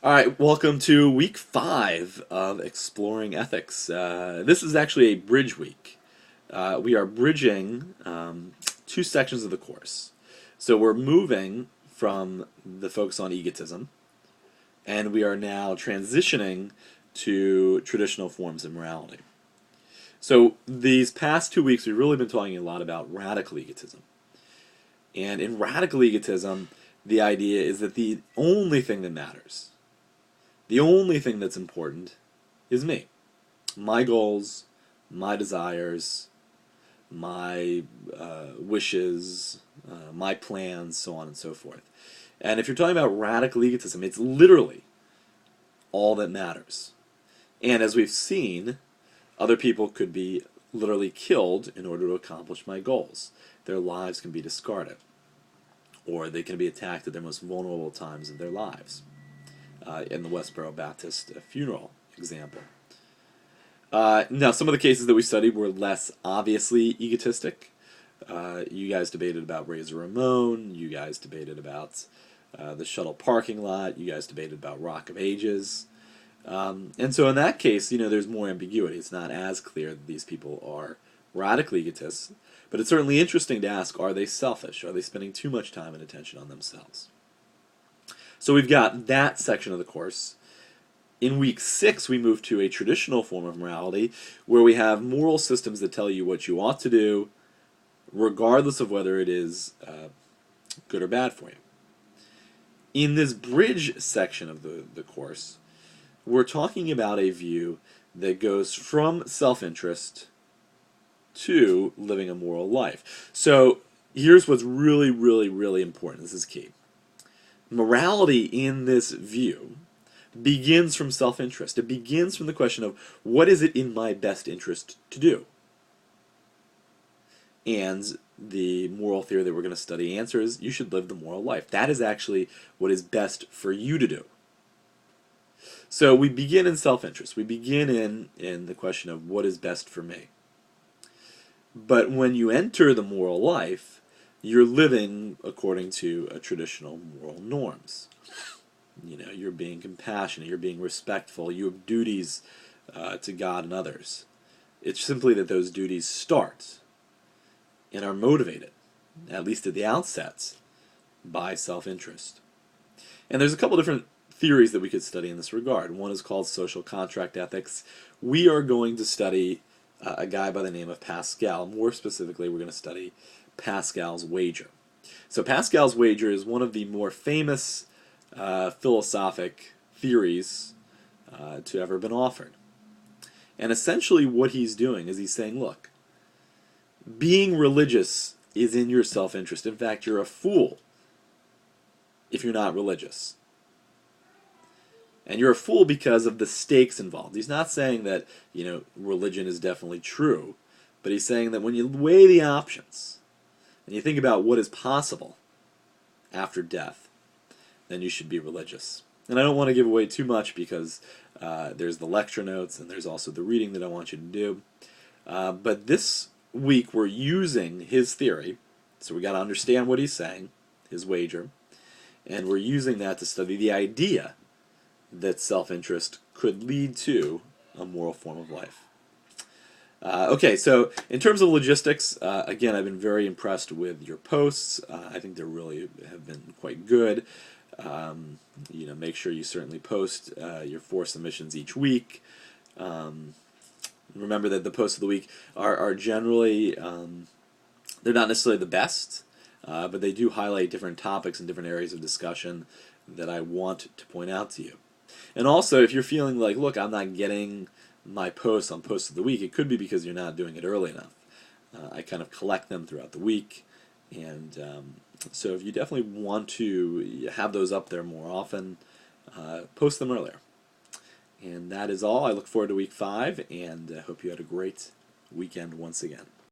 All right, welcome to week 5 of Exploring Ethics. This is actually a bridge week. We are bridging two sections of the course. So we're moving from the focus on egotism, and we are now transitioning to traditional forms of morality. So these past 2 weeks, we've really been talking a lot about radical egotism. And in radical egotism, the idea is that the only thing that matters, the only thing that's important is me. My goals, my desires, my wishes, my plans, so on and so forth. And if you're talking about radical egotism, it's literally all that matters. And as we've seen, other people could be literally killed in order to accomplish my goals. Their lives can be discarded, or they can be attacked at their most vulnerable times of their lives. In the Westboro Baptist funeral example. Now, some of the cases that we studied were less obviously egotistic. You guys debated about Razor Ramon. You guys debated about the shuttle parking lot. You guys debated about Rock of Ages. And so in that case, there's more ambiguity. It's not as clear that these people are radical egotists. But it's certainly interesting to ask, are they selfish? Are they spending too much time and attention on themselves? So we've got that section of the course. In week 6, we move to a traditional form of morality where we have moral systems that tell you what you ought to do, regardless of whether it is good or bad for you. In this bridge section of the course, we're talking about a view that goes from self-interest to living a moral life. So here's what's really, really, really important. This is key. Morality in this view begins from self-interest. It begins from the question of, what is it in my best interest to do? And the moral theory that we're going to study answers, you should live the moral life. That is actually what is best for you to do. So we begin in self-interest. We begin in the question of what is best for me. But when you enter the moral life, you're living according to traditional moral norms. You're being compassionate, you're being respectful, you have duties to God and others. It's simply that those duties start and are motivated, at least at the outset, by self-interest. And there's a couple different theories that we could study in this regard. One is called social contract ethics. We are going to study a guy by the name of Pascal. More specifically, we're going to study Pascal's wager. So Pascal's wager is one of the more famous philosophic theories to ever been offered. And essentially what he's doing is he's saying, look, being religious is in your self-interest. In fact, you're a fool if you're not religious. And you're a fool because of the stakes involved. He's not saying that, religion is definitely true, but he's saying that when you weigh the options, and you think about what is possible after death, then you should be religious. And I don't want to give away too much because there's the lecture notes and there's also the reading that I want you to do. But this week we're using his theory, so we got to understand what he's saying, his wager, and we're using that to study the idea that self-interest could lead to a moral form of life. Okay, so in terms of logistics, again, I've been very impressed with your posts. I think they really have been quite good. Make sure you certainly post your 4 submissions each week. Remember that the posts of the week are generally, they're not necessarily the best, but they do highlight different topics and different areas of discussion that I want to point out to you. And also, if you're feeling like, look, I'm not getting my posts on Post of the Week, it could be because you're not doing it early enough. I kind of collect them throughout the week, and so if you definitely want to have those up there more often, post them earlier. And that is all. I look forward to week 5, and I hope you had a great weekend once again.